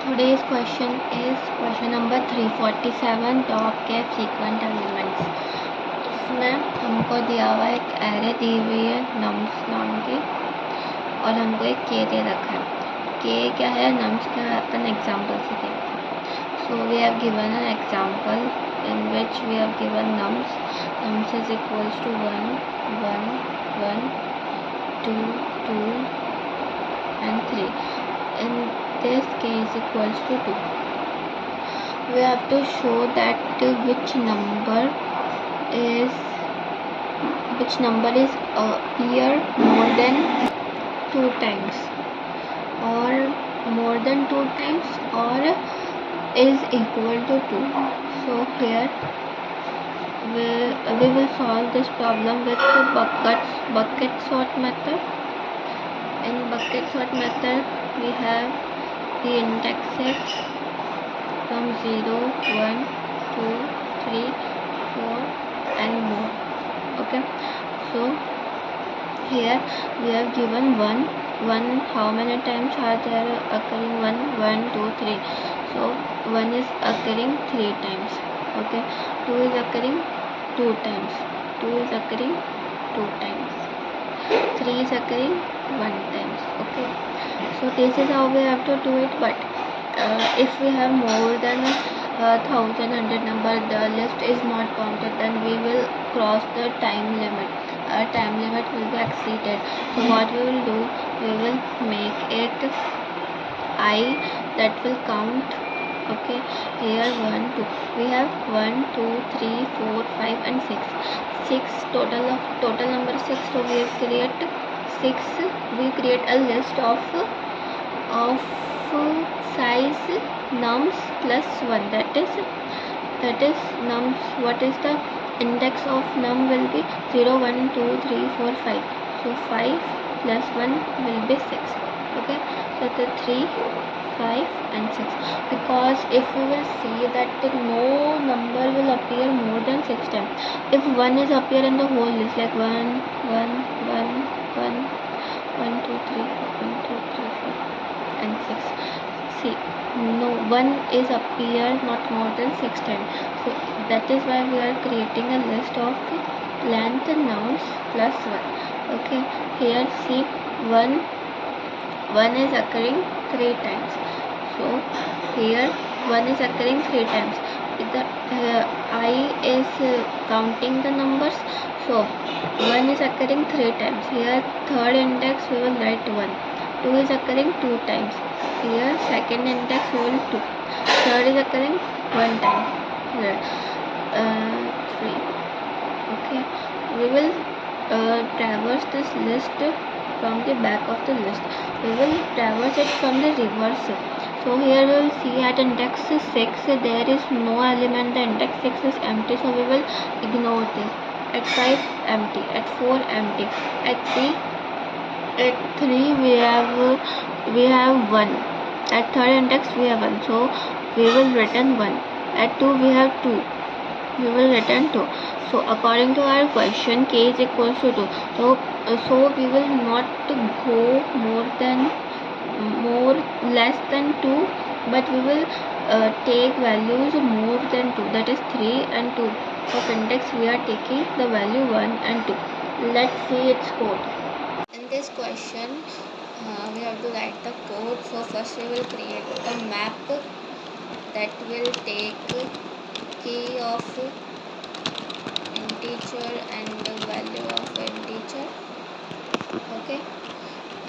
Today's question is question number 347 top के frequent elements। इसमें हमको दिया हुआ है एक एरे दी हुई है नम्स नाम की और हमको एक के दे रखा है। के क्या है, नम्स क्या है, अपन एग्जाम्पल से देखते हैं। So we have given an example in which we have given nums is equals to 1 1 1 2 2 and 3. In this case equals to 2. We have to show that which number is appear more than 2 times or more than 2 times or is equal to 2. So here we will solve this problem with the bucket sort method. In bucket sort method we have the indexes from 0 1 2 3 4 and more. Okay, so here we have given 1 how many times are there occurring? 1 1 2 3. So 1 is occurring 3 times. Okay, 2 is occurring 2 times, 2 is occurring 2 times, 3 is occurring 1 times. Okay, so this is how we have to do it. But if we have more than 1100 number, the list is not counted, then we will cross the time limit. Our time limit will be exceeded. So what we will do, we will make it I that will count. Okay, here 1 2 we have 1 2 3 4 5 and 6 total number 6. So we create 6, we create a list of size nums plus 1, that is nums. What is the index of num will be 0 1 2 3 4 5. So 5 plus 1 will be 6. Okay, so the 3 5 and 6, because if we will see that no number will appear more than 6 times. If 1 is appear in the whole list, like 1 1 1 1 1 2 3 4 1 2 3 4 and 6. See, no, 1 is appear not more than 6 times. So that is why we are creating a list of length nums plus 1. Okay, here see 1 is occurring 3 times. So here 1 is occurring 3 times. The I is counting the numbers. So 1 is occurring 3 times. Here third index we will write 1. 2 is occurring 2 times. Here second index we will 2. Third is occurring 1 time. Here 3. Okay, we will traverse this list from the back of the list. We will traverse it from the reverse. So here we will see at index 6 there is no element. The index 6 is empty, so we will ignore this. At 5 empty, at 4 empty, at 3 we have 1. At third index we have 1, so we will return 1. At 2 we have 2, we will return 2. So according to our question, k is equals to 2. So we will not go less than 2, but we will take values more than 2, that is 3 and 2. Of index we are taking the value 1 and 2. Let's see its code. In this question we have to write the code. So first we will create a map that will take key of integer and the value of integer. Okay,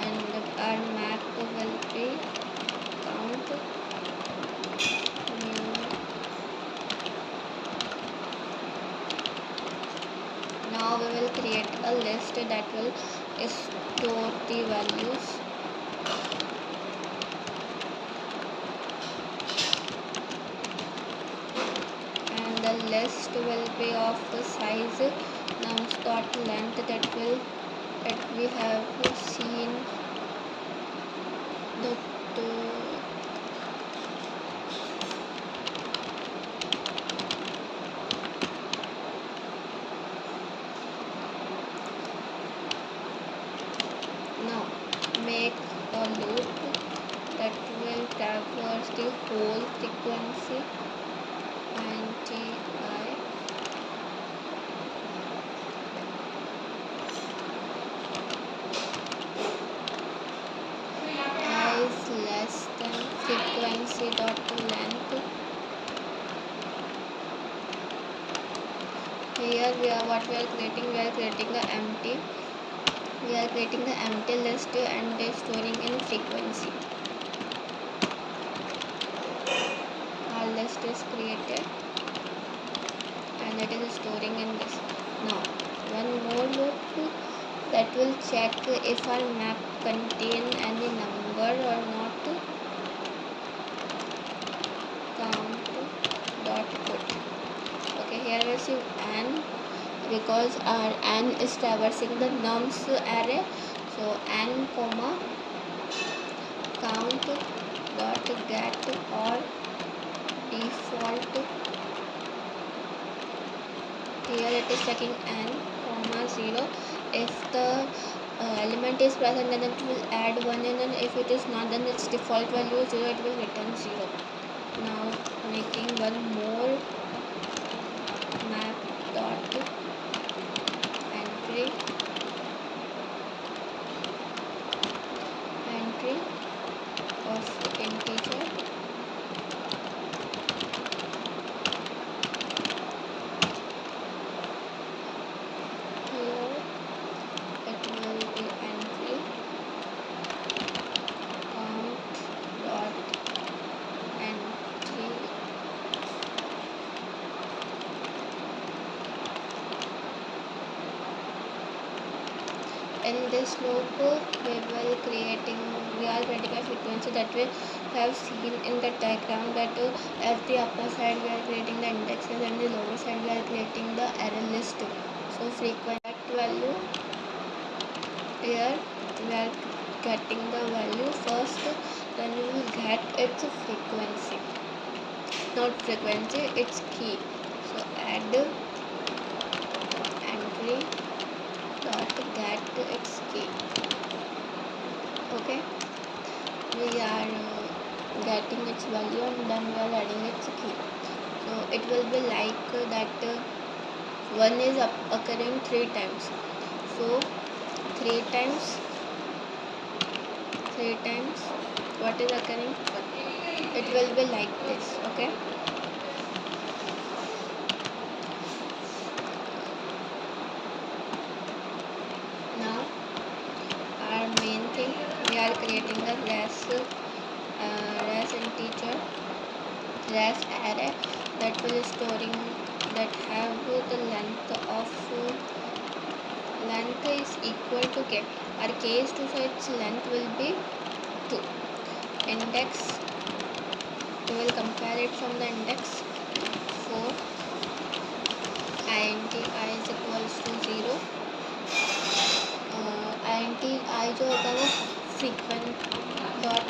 and our map will be count new. Now we will create a list that will store the values. And the list will be of the size nums dot length that we have seen the now make a loop that will traverse the whole frequency int I is less than frequency dot length. Here we are creating the empty. We are creating the empty list and storing in frequency. Our list is created and it is storing in this. Now one more loop that will check if our map contain any number or not. Count dot put. Okay, here we see n because our n is traversing the nums array, so n comma count dot get or default. Here it is checking n comma 0. If the element is present, then it will add 1, and if it is not, then its default value is 0, it will return 0. Now making one more map dot entry of integer. Here it will be entry count dot entry in this loop we are creating a frequency that we have seen in the diagram, that at the upper side we are creating the indexes and the lower side we are creating the array list. So frequency value, here we are getting the value first, then we will get its frequency, not frequency, its key. So add entry dot get its key. Okay, we are getting its value and then we are adding its key. So it will be like that 1 is occurring 3 times. So 3 times what is occurring? It will be like this. Okay, now our main thing, we are creating a res integer, res array that will storing that have the length is equal to k. Our k is 2, so its length will be 2. Index, we will compare it from the index 4. int I is equals to 0. int I जो होगा वो frequent dot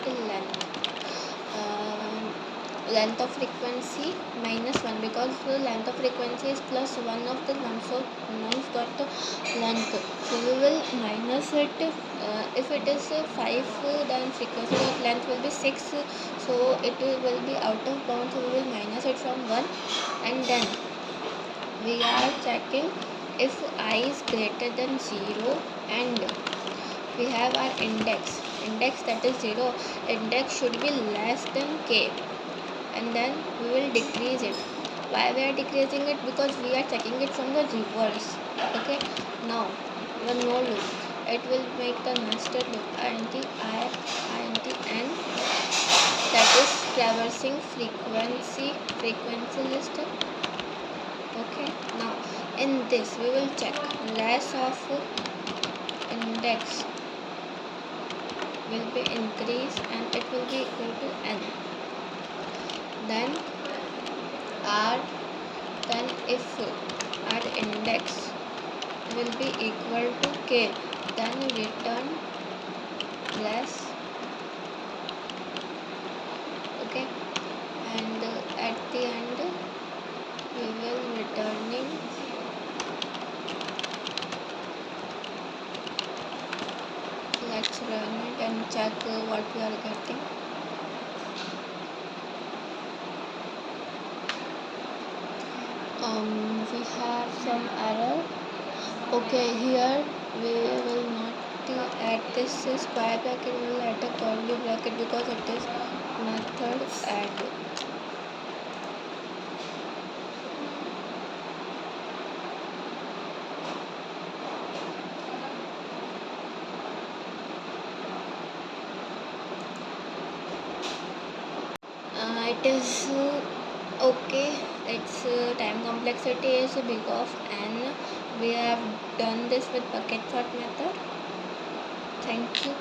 length of frequency minus 1, because the length of frequency is plus 1 of the nums dot length. So we will minus it. If it is 5, then frequency dot length will be 6, so it will be out of bounds, so we will minus it from 1, and then we are checking if I is greater than 0 and we have our index that is 0, index should be less than k, and then we will decrease it. Why we are decreasing it? Because we are checking it from the reverse. Okay, now one more loop, it will make the nested loop int n, that is traversing frequency list. Okay, now in this we will check less of index will be increased and it will be equal to n. Then if our index will be equal to k, then return less. Okay, and at the end we will returning let's run it and check what we are getting. we have some error. Okay, here we will not add this square bracket, we will add a curly bracket because it is method add. It is okay. Its time complexity is big of n. We have done this with bucket sort method. Thank you.